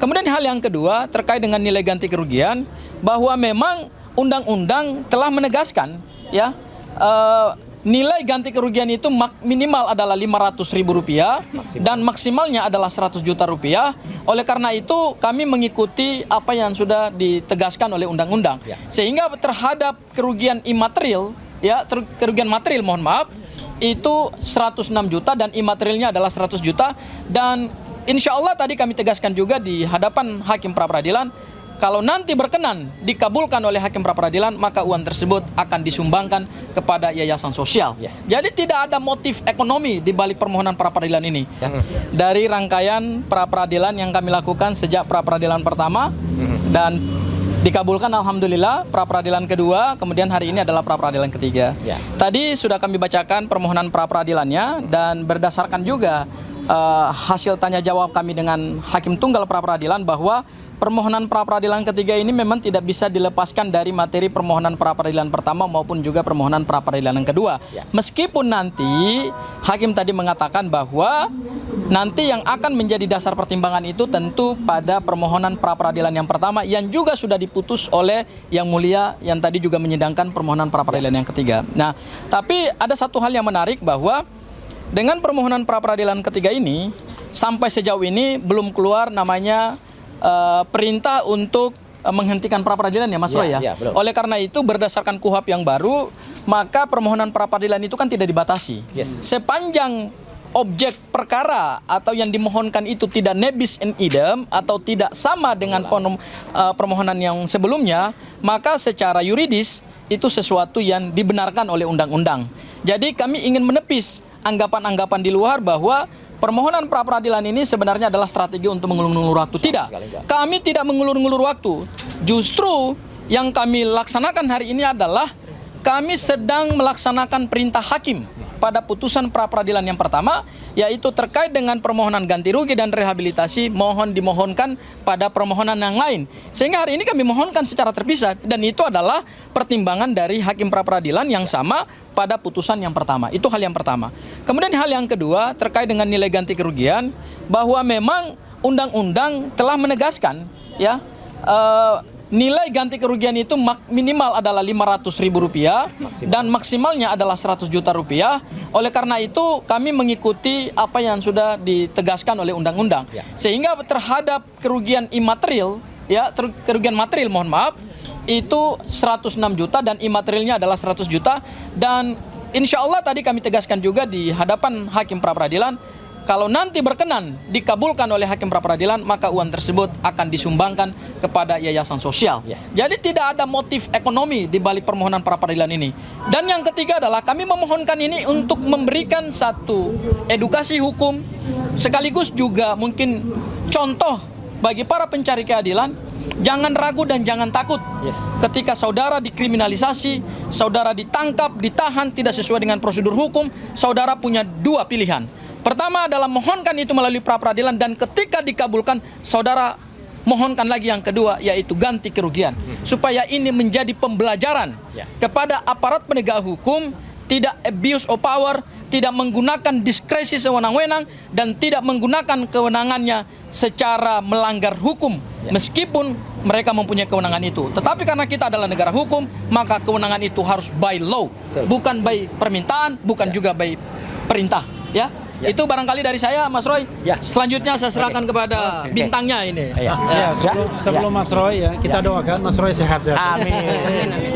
Kemudian hal yang kedua terkait dengan nilai ganti kerugian, bahwa memang undang-undang telah menegaskan ya, nilai ganti kerugian itu minimal adalah Rp500.000 dan maksimalnya adalah Rp100 juta. Oleh karena itu kami mengikuti apa yang sudah ditegaskan oleh undang-undang. Sehingga terhadap kerugian imaterial, ya kerugian material mohon maaf, itu 106 juta dan imaterialnya adalah 100 juta. Dan insya Allah tadi kami tegaskan juga di hadapan hakim pra-peradilan, kalau nanti berkenan dikabulkan oleh hakim pra-peradilan, maka uang tersebut akan disumbangkan kepada yayasan sosial. Jadi tidak ada motif ekonomi di balik permohonan pra-peradilan ini. Dari rangkaian pra-peradilan yang kami lakukan sejak pra-peradilan pertama dan dikabulkan alhamdulillah, pra-peradilan kedua, kemudian hari ini adalah pra-peradilan ketiga. Tadi sudah kami bacakan permohonan pra-peradilannya dan berdasarkan juga hasil tanya jawab kami dengan hakim tunggal pra-peradilan bahwa permohonan pra-peradilan ketiga ini memang tidak bisa dilepaskan dari materi permohonan pra-peradilan pertama maupun juga permohonan pra-peradilan yang kedua. Meskipun nanti hakim tadi mengatakan bahwa nanti yang akan menjadi dasar pertimbangan itu tentu pada permohonan pra-peradilan yang pertama yang juga sudah diputus oleh Yang Mulia yang tadi juga menyidangkan permohonan pra-peradilan yang ketiga. Nah, tapi ada satu hal yang menarik bahwa dengan permohonan pra-peradilan ketiga ini, sampai sejauh ini belum keluar namanya perintah untuk menghentikan pra-peradilan ya Mas Roy ya. Oleh karena itu berdasarkan KUHP yang baru, maka permohonan pra-peradilan itu kan tidak dibatasi. Sepanjang objek perkara atau yang dimohonkan itu tidak nebis in idem atau tidak sama dengan permohonan yang sebelumnya, maka secara yuridis itu sesuatu yang dibenarkan oleh undang-undang. Jadi kami ingin menepis anggapan-anggapan di luar bahwa permohonan pra-peradilan ini sebenarnya adalah strategi untuk mengulur-ngulur waktu. Tidak, kami tidak mengulur-ngulur waktu. Justru yang kami laksanakan hari ini adalah kami sedang melaksanakan perintah hakim pada putusan pra-peradilan yang pertama, yaitu terkait dengan permohonan ganti rugi dan rehabilitasi mohon dimohonkan pada permohonan yang lain. Sehingga hari ini kami mohonkan secara terpisah dan itu adalah pertimbangan dari hakim pra-peradilan yang sama pada putusan yang pertama. Itu hal yang pertama. Kemudian hal yang kedua terkait dengan nilai ganti kerugian, bahwa memang undang-undang telah menegaskan ya, nilai ganti kerugian itu minimal adalah Rp500.000 dan maksimalnya adalah Rp100 juta. Oleh karena itu kami mengikuti apa yang sudah ditegaskan oleh undang-undang. Sehingga terhadap kerugian imaterial, ya kerugian material mohon maaf, itu 106 juta dan imaterialnya adalah 100 juta. Dan insya Allah tadi kami tegaskan juga di hadapan hakim pra-peradilan, kalau nanti berkenan dikabulkan oleh hakim pra-peradilan, maka uang tersebut akan disumbangkan kepada yayasan sosial. Jadi tidak ada motif ekonomi di balik permohonan pra-peradilan ini. Dan yang ketiga adalah kami memohonkan ini untuk memberikan satu edukasi hukum, sekaligus juga mungkin contoh bagi para pencari keadilan. Jangan ragu dan jangan takut ketika saudara dikriminalisasi, saudara ditangkap, ditahan tidak sesuai dengan prosedur hukum. Saudara punya dua pilihan. Pertama adalah mohonkan itu melalui pra-peradilan, dan ketika dikabulkan saudara mohonkan lagi yang kedua, yaitu ganti kerugian. Supaya ini menjadi pembelajaran kepada aparat penegak hukum, tidak abuse of power, tidak menggunakan diskresi sewenang-wenang, dan tidak menggunakan kewenangannya secara melanggar hukum. Meskipun mereka mempunyai kewenangan itu, tetapi karena kita adalah negara hukum, maka kewenangan itu harus by law, bukan by permintaan, bukan juga by perintah. Itu barangkali dari saya, Mas Roy. Selanjutnya saya serahkan kepada bintangnya ini. Sebelum Mas Roy kita doakan Mas Roy sehat. Amin.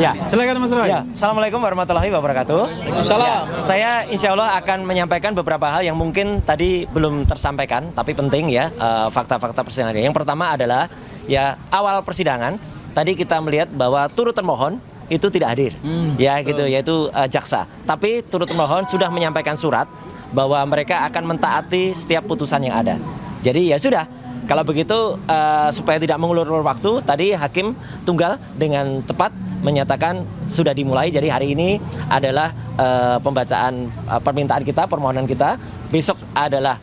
Silakan Mas Roy. Assalamualaikum warahmatullahi wabarakatuh. Waalaikumsalam. Saya insya Allah akan menyampaikan beberapa hal yang mungkin tadi belum tersampaikan, tapi penting ya, fakta-fakta persidangan. Yang pertama adalah awal persidangan tadi kita melihat bahwa turut termohon itu tidak hadir, yaitu jaksa. Tapi turut termohon sudah menyampaikan surat bahwa mereka akan mentaati setiap putusan yang ada. Jadi ya sudah, kalau begitu supaya tidak mengulur-ulur waktu, tadi hakim tunggal dengan cepat menyatakan sudah dimulai. Jadi hari ini adalah pembacaan permintaan kita, permohonan kita. Besok adalah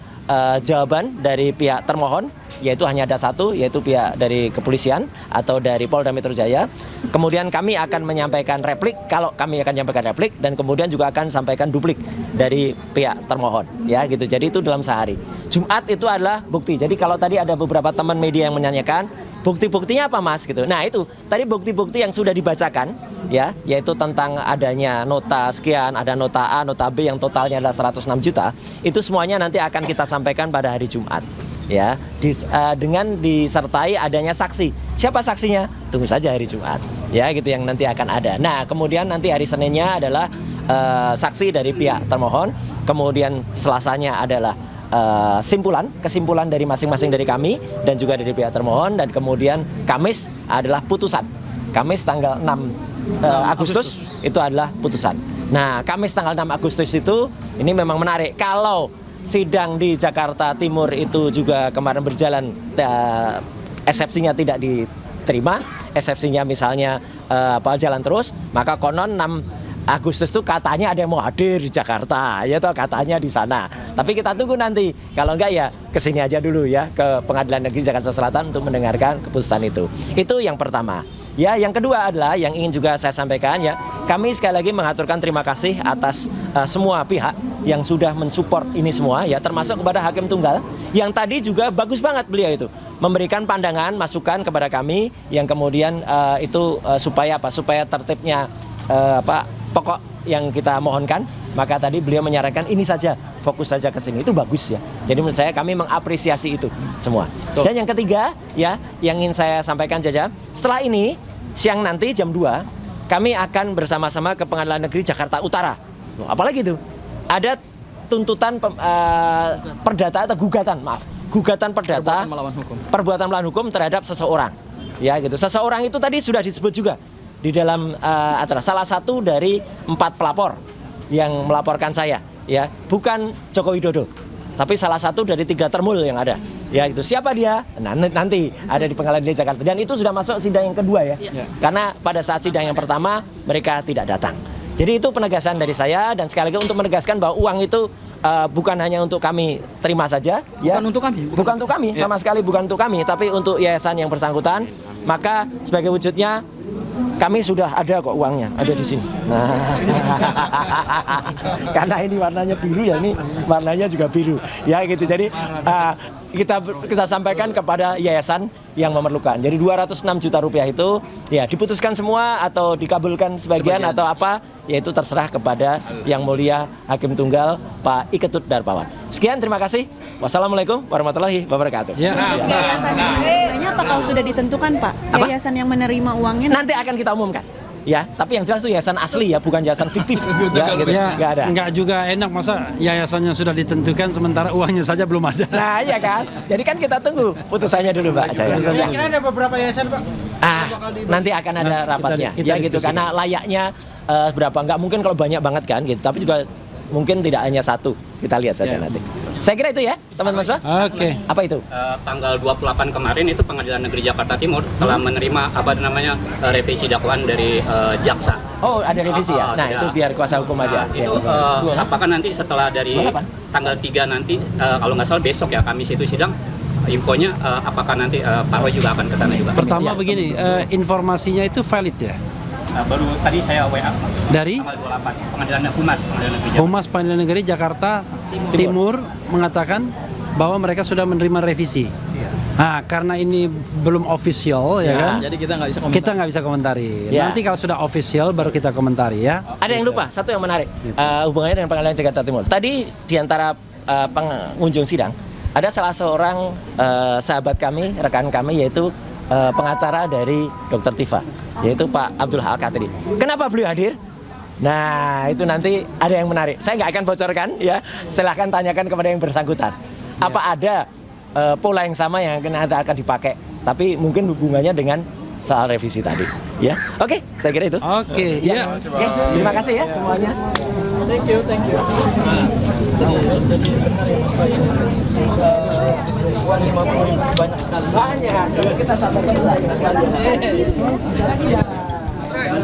jawaban dari pihak termohon, yaitu hanya ada satu, yaitu pihak dari kepolisian atau dari Polda Metro Jaya. Kemudian kami akan menyampaikan replik, kalau kami akan menyampaikan replik, dan kemudian juga akan sampaikan duplik dari pihak termohon, ya gitu. Jadi itu dalam sehari. Jumat itu adalah bukti. Jadi kalau tadi ada beberapa teman media yang menanyakan, bukti-buktinya apa Mas gitu. Nah itu tadi bukti-bukti yang sudah dibacakan, ya, yaitu tentang adanya nota sekian, ada nota A, nota B yang totalnya adalah 106 juta. Itu semuanya nanti akan kita sampaikan pada hari Jumat, ya, dengan disertai adanya saksi. Siapa saksinya? Tunggu saja hari Jumat, ya, gitu yang nanti akan ada. Nah kemudian nanti hari Seninnya adalah saksi dari pihak termohon, kemudian Selasanya adalah kesimpulan dari masing-masing dari kami dan juga dari pihak termohon, dan kemudian Kamis adalah putusan. Kamis tanggal 6 Agustus itu adalah putusan. Nah, Kamis tanggal 6 Agustus itu ini memang menarik. Kalau sidang di Jakarta Timur itu juga kemarin berjalan, eksepsinya tidak diterima, eksepsinya misalnya jalan terus, maka konon 6 Agustus itu katanya ada yang mau hadir di Jakarta, ya toh, katanya di sana. Tapi kita tunggu nanti. Kalau enggak ya kesini aja dulu ya, ke Pengadilan Negeri Jakarta Selatan untuk mendengarkan keputusan itu. Itu yang pertama. Ya, yang kedua adalah yang ingin juga saya sampaikan, ya, kami sekali lagi mengaturkan terima kasih atas semua pihak yang sudah mensupport ini semua, ya, termasuk kepada Hakim Tunggal yang tadi juga bagus banget beliau itu memberikan pandangan, masukan kepada kami yang kemudian itu supaya tertibnya pokok yang kita mohonkan, maka tadi beliau menyarankan ini saja, fokus saja ke sini. Itu bagus ya. Jadi menurut saya kami mengapresiasi itu semua. Tuh. Dan yang ketiga, ya, yang ingin saya sampaikan saja, setelah ini siang nanti jam 2 kami akan bersama-sama ke Pengadilan Negeri Jakarta Utara. Loh, apalagi itu? Ada tuntutan perdata atau gugatan perdata perbuatan melawan hukum terhadap seseorang. Ya gitu. Seseorang itu tadi sudah disebut juga di dalam acara, salah satu dari 4 pelapor yang melaporkan saya, ya, bukan Joko Widodo, tapi salah satu dari 3 termul yang ada, ya, itu siapa dia? Nah, nanti ada di Pengadilan Negeri Jakarta, dan itu sudah masuk sidang yang kedua, ya, karena pada saat sidang yang pertama mereka tidak datang. Jadi itu penegasan dari saya, dan sekali lagi untuk menegaskan bahwa uang itu bukan hanya untuk kami terima saja, ya, bukan untuk kami, sama sekali bukan untuk kami, tapi untuk yayasan yang bersangkutan. Maka sebagai wujudnya kami sudah ada kok uangnya, ada di sini. Nah, karena ini warnanya biru, ya, ini warnanya juga biru, ya, gitu. Jadi kita sampaikan kepada yayasan yang memerlukan. Jadi 206 juta rupiah itu, ya, diputuskan semua atau dikabulkan sebagian atau apa, yaitu terserah kepada Yang Mulia Hakim Tunggal Pak Iketut Darpawan. Sekian, terima kasih. Wassalamualaikum warahmatullahi wabarakatuh. Ya. Yayasan ini apa kalau sudah ditentukan, Pak? Apa? Yayasan yang menerima uangnya Nanti akan kita umumkan. Ya, tapi yang jelas itu yayasan asli, ya, bukan yayasan fiktif. Ya, gitu. Ya, Nggak ada. nggak juga enak masa yayasannya sudah ditentukan sementara uangnya saja belum ada. Nah, iya kan? Jadi kan kita tunggu putusannya dulu, Pak. Putusannya. Kira ada beberapa yayasan, Pak. Nanti akan ada rapatnya, kita ya, gitu. diskusikan. Karena layaknya berapa? Nggak mungkin kalau banyak banget kan, gitu. Tapi juga mungkin tidak hanya satu. Kita lihat saja nanti. Saya kira itu ya, teman-teman semua. Oke. Apa itu? Tanggal 28 kemarin itu Pengadilan Negeri Jakarta Timur telah menerima revisi dakwaan dari jaksa. Oh, ada revisi ya. Nah, itu biar kuasa hukum aja. Itu apakah nanti setelah dari tanggal 3 nanti, kalau nggak salah besok ya, Kamis itu sidang, infonya apakah nanti Pak Roy juga akan ke sana juga? Pertama begini, informasinya itu valid ya. Baru tadi saya WA Dari tanggal 28 Pengadilan Negeri Jakarta. Humas Pengadilan Negeri Jakarta Timur mengatakan bahwa mereka sudah menerima revisi. Nah, karena ini belum official, ya kan? Jadi kita nggak bisa komentar. Kita nggak bisa komentari. Ya. Nanti kalau sudah official baru kita komentari, ya. Ada yang lupa, satu yang menarik, hubungannya dengan Pengadilan Jakarta Timur. Tadi di antara pengunjung sidang ada salah seorang sahabat kami, rekan kami, yaitu pengacara dari Dr. Tifa, yaitu Pak Abdul Al-Katiri. Kenapa beliau hadir? Nah, itu nanti ada yang menarik. Saya nggak akan bocorkan, ya. Silahkan tanyakan kepada yang bersangkutan. Apa ada pola yang sama yang akan dipakai? Tapi mungkin hubungannya dengan soal revisi tadi, ya. Oke, saya kira itu. Oke, Ya. ya. Oke, terima kasih ya semuanya. Thank you. Banyak sekali. Banyak. Kita sampaikan.